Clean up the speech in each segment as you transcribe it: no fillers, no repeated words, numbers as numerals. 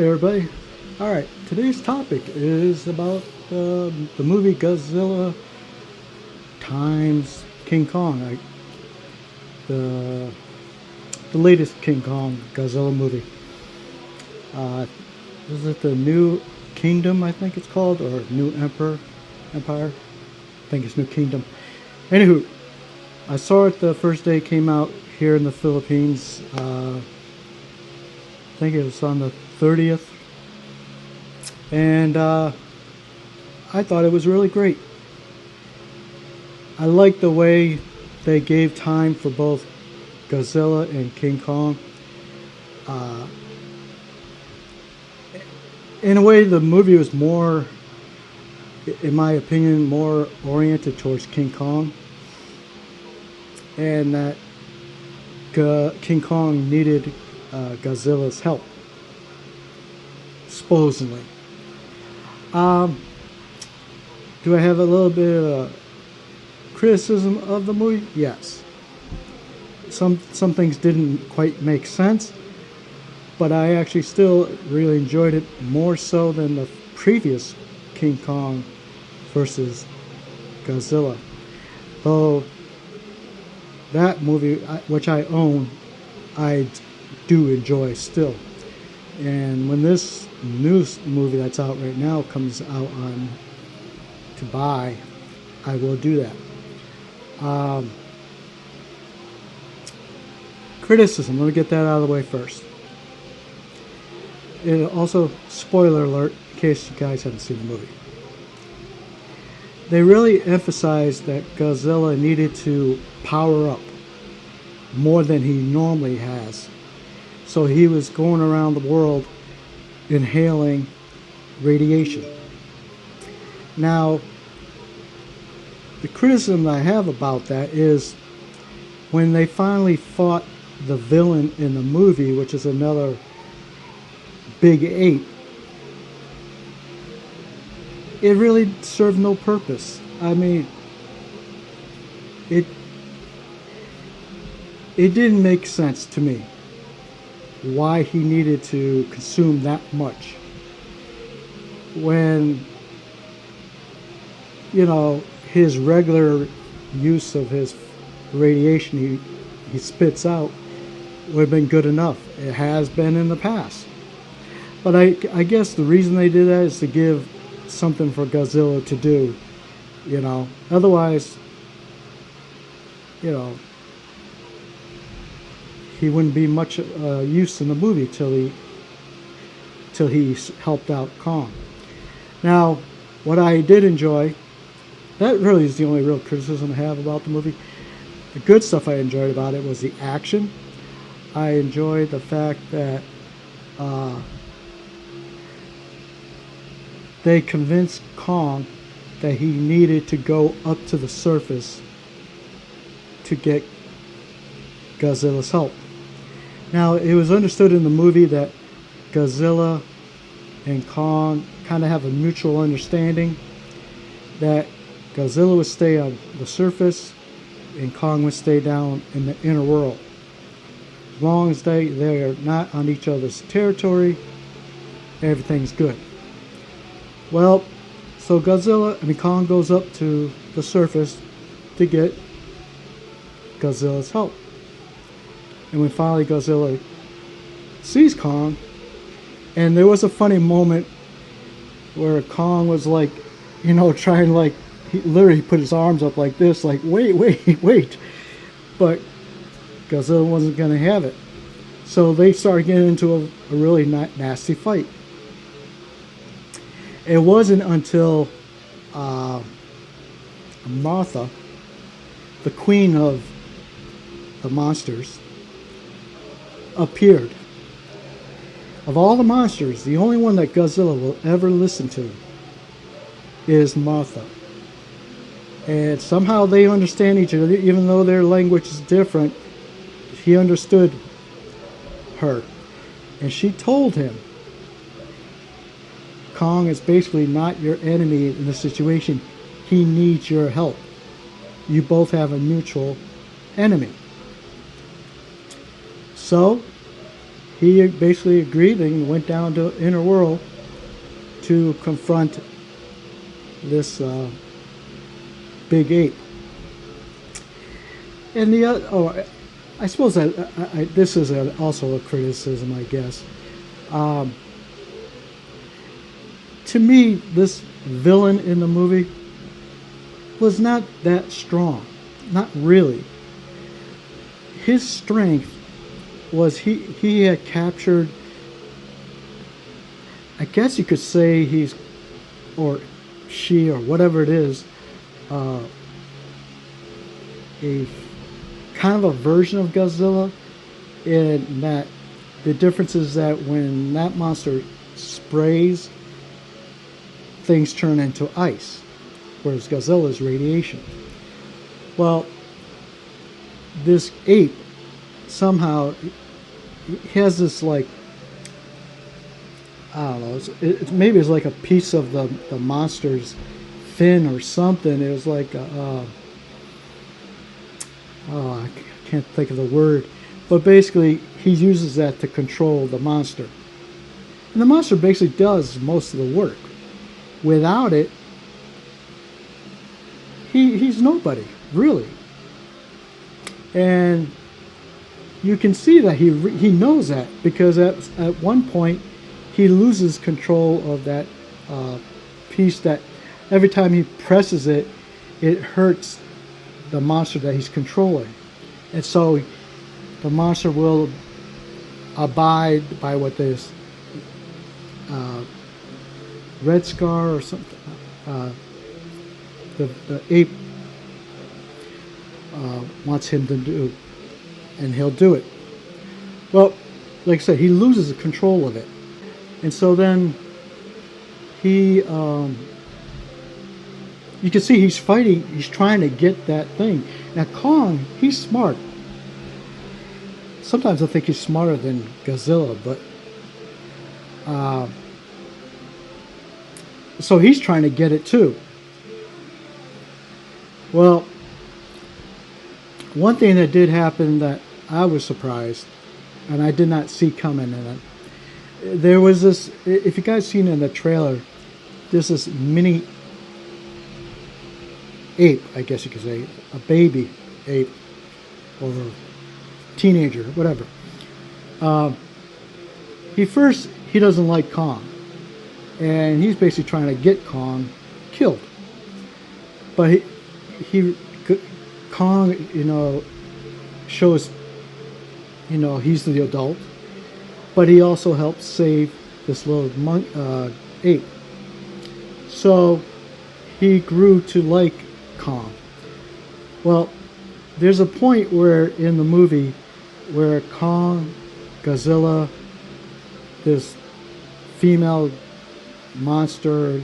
everybody. Alright, today's topic is about the movie Godzilla times King Kong. The, the latest King Kong Godzilla movie. Is it the New Kingdom, I think it's called, or New Empire? I think it's New Kingdom. Anywho, I saw it the first day it came out here in the Philippines. I think it was on the 30th. And I thought it was really great. I like the way they gave time for both Godzilla and King Kong. In a way, the movie was more, in my opinion, more oriented towards King Kong. And that King Kong needed Godzilla's help, supposedly. Do I have a little bit of criticism of the movie? Yes. Some things didn't quite make sense, but I actually still really enjoyed it more so than the previous King Kong versus Godzilla. Though that movie, which I own, I do enjoy still. And when this new movie that's out right now comes out on to buy, I will do that. Criticism, let me get that out of the way first. And also, spoiler alert, in case you guys haven't seen the movie. They really emphasized that Godzilla needed to power up more than he normally has. So he was going around the world inhaling radiation. Now, the criticism I have about that is when they finally fought the villain in the movie, which is another big ape, it really served no purpose. I mean, it didn't make sense to me why he needed to consume that much when, his regular use of his radiation he spits out would have been good enough. It has been in the past. But I guess the reason they did that is to give something for Godzilla to do, Otherwise, he wouldn't be much use in the movie till he helped out Kong. Now, what I did enjoy, that really is the only real criticism I have about the movie. The good stuff I enjoyed about it was the action. I enjoyed the fact that they convinced Kong that he needed to go up to the surface to get Godzilla's help. Now, it was understood in the movie that Godzilla and Kong kind of have a mutual understanding that Godzilla would stay on the surface and Kong would stay down in the inner world. As long as they are not on each other's territory, everything's good. Well, so Kong goes up to the surface to get Godzilla's help. And when finally Godzilla sees Kong, and there was a funny moment where Kong was like, trying he literally put his arms up like this, like, wait. But Godzilla wasn't going to have it. So they started getting into a really nasty fight. It wasn't until Martha, the queen of the monsters, appeared. Of all the monsters, the only one that Godzilla will ever listen to is Martha. And somehow they understand each other, even though their language is different. He understood her. And she told him, Kong is basically not your enemy in this situation. He needs your help. You both have a mutual enemy. So he basically agreed and went down to inner world to confront this big ape. And I suppose this is also a criticism, I guess. Um, to me, this villain in the movie was not that strong. Not really. His strength was he had captured, I guess you could say or she, or whatever it is, a kind of a version of Godzilla, in that the difference is that when that monster sprays, things turn into ice, whereas Godzilla is radiation. Well, this ape somehow he has this, like, I don't know, maybe it's like a piece of the monster's fin or something. It was like I can't think of the word, but basically he uses that to control the monster, and the monster basically does most of the work. Without it, he's nobody, really. And you can see that he knows that, because at one point he loses control of that piece that every time he presses it, it hurts the monster that he's controlling. And so the monster will abide by what this Red Scar or something, the ape wants him to do, and he'll do it. Well, like I said, he loses control of it, and so then he, you can see he's fighting. He's trying to get that thing. Now Kong, he's smart. Sometimes I think he's smarter than Godzilla, but so he's trying to get it too. Well, one thing that did happen that I was surprised, and I did not see coming in it, there was this, if you guys seen in the trailer, there's this mini ape, I guess you could say, a baby ape, or teenager, whatever. He doesn't like Kong, and he's basically trying to get Kong killed. But Kong, shows, he's the adult, but he also helps save this little ape. So he grew to like Kong. Well, there's a point where in the movie where Kong, Godzilla, this female monster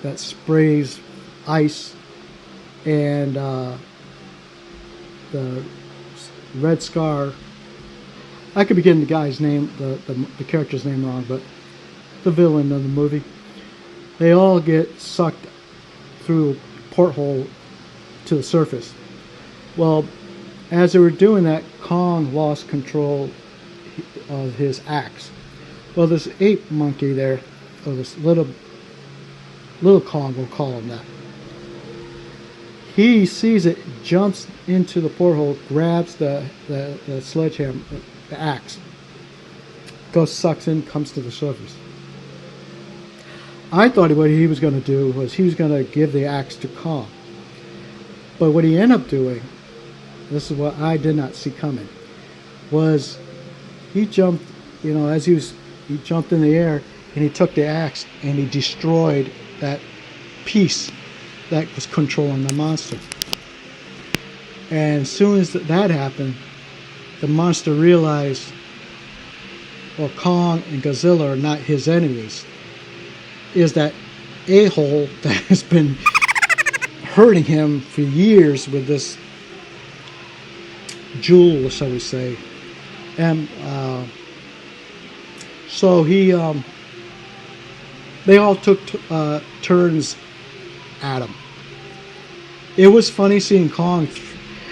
that sprays ice, and the Red Scar, I could be getting the guy's name, the character's name wrong, but the villain of the movie, they all get sucked through a porthole to the surface. Well, as they were doing that, Kong lost control of his axe. Well, this ape monkey there, or this little Kong, we'll call him that, he sees it, jumps into the porthole, grabs the sledgehammer, the axe, goes, sucks in, comes to the surface. I thought what he was going to do was he was going to give the axe to Kong. But what he ended up doing, this is what I did not see coming, was he jumped, as he jumped in the air, and he took the axe and he destroyed that piece that was controlling the monster. And as soon as that happened, the monster realized, well, Kong and Godzilla are not his enemies. Is that a-hole that has been hurting him for years with this jewel, shall we say. And so they all took turns at him. It was funny seeing Kong.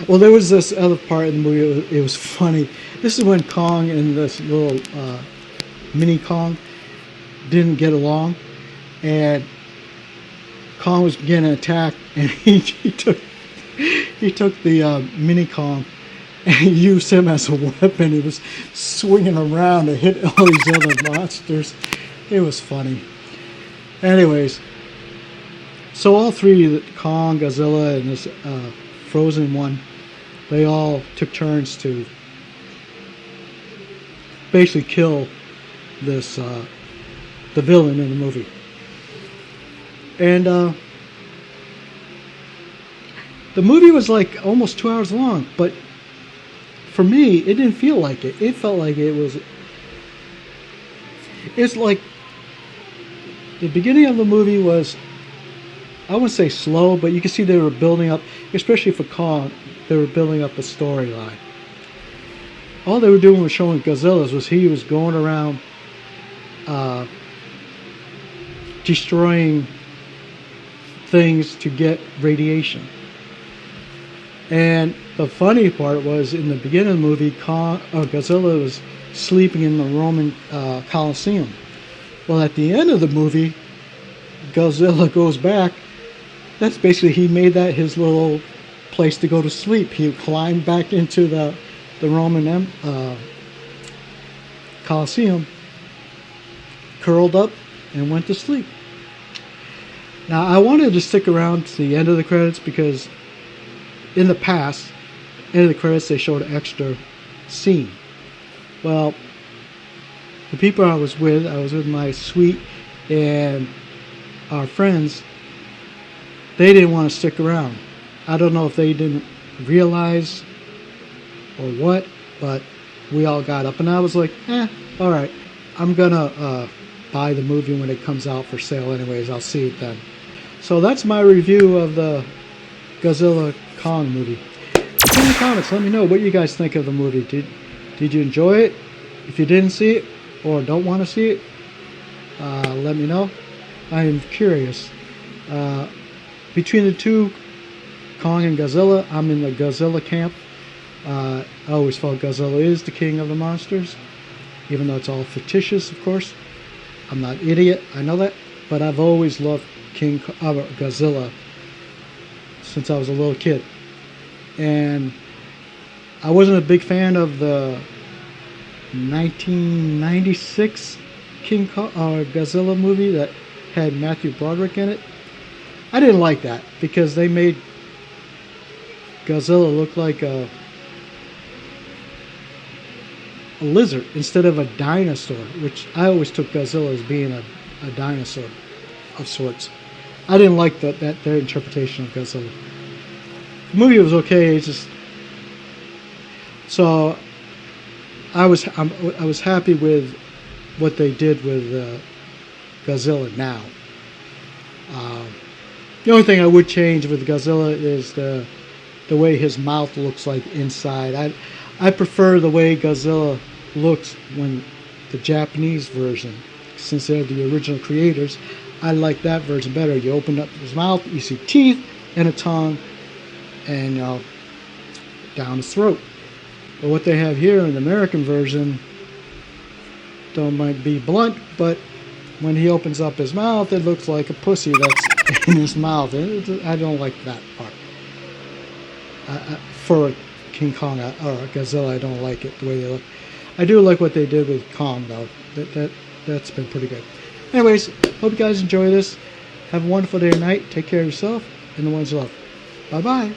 Well, there was this other part in the movie. It was funny. This is when Kong and this little mini Kong didn't get along, and Kong was getting attacked, and he took the mini Kong and he used him as a weapon. He was swinging around to hit all these other monsters. It was funny. Anyways, so all three, Kong, Godzilla, and this frozen one, they all took turns to basically kill this the villain in the movie. And the movie was like almost 2 hours long, but for me, it didn't feel like it. It felt like it's like the beginning of the movie was, I wouldn't say slow, but you can see they were building up, especially for Kong, they were building up a storyline. All they were doing was showing Godzilla's was he was going around destroying things to get radiation. And the funny part was, in the beginning of the movie, Godzilla was sleeping in the Roman Colosseum. Well, at the end of the movie, Godzilla goes back. That's basically, he made that his little place to go to sleep. He climbed back into the Roman Colosseum, curled up, and went to sleep. Now, I wanted to stick around to the end of the credits because in the past, end of the credits, they showed an extra scene. Well, the people I was with my suite and our friends, they didn't want to stick around. I don't know if they didn't realize or what, but we all got up, and I was like, alright, I'm gonna buy the movie when it comes out for sale anyways. I'll see it then. So that's my review of the Godzilla Kong movie. In the comments, let me know what you guys think of the movie. Did you enjoy it? If you didn't see it or don't want to see it, let me know. I am curious. Between the two, Kong and Godzilla, I'm in the Godzilla camp. I always felt Godzilla is the king of the monsters, even though it's all fictitious, of course. I'm not an idiot, I know that, but I've always loved Godzilla since I was a little kid. And I wasn't a big fan of the 1996 Godzilla movie that had Matthew Broderick in it. I didn't like that because they made Godzilla look like a lizard instead of a dinosaur, which I always took Godzilla as being a dinosaur of sorts. I didn't like their interpretation of Godzilla. The movie was okay, it's just, so I was happy with what they did with Godzilla now. The only thing I would change with Godzilla is the way his mouth looks like inside. I prefer the way Godzilla looks when the Japanese version, since they're the original creators. I like that version better. You open up his mouth, you see teeth and a tongue, and down his throat. But what they have here in the American version, don't might be blunt, but when he opens up his mouth, it looks like a pussy that's in his mouth. I don't like that part. For King Kong or Godzilla, I don't like it the way they look. I do like what they did with Kong, though. That's been pretty good. Anyways, hope you guys enjoy this. Have a wonderful day or night. Take care of yourself and the ones you love. Bye-bye.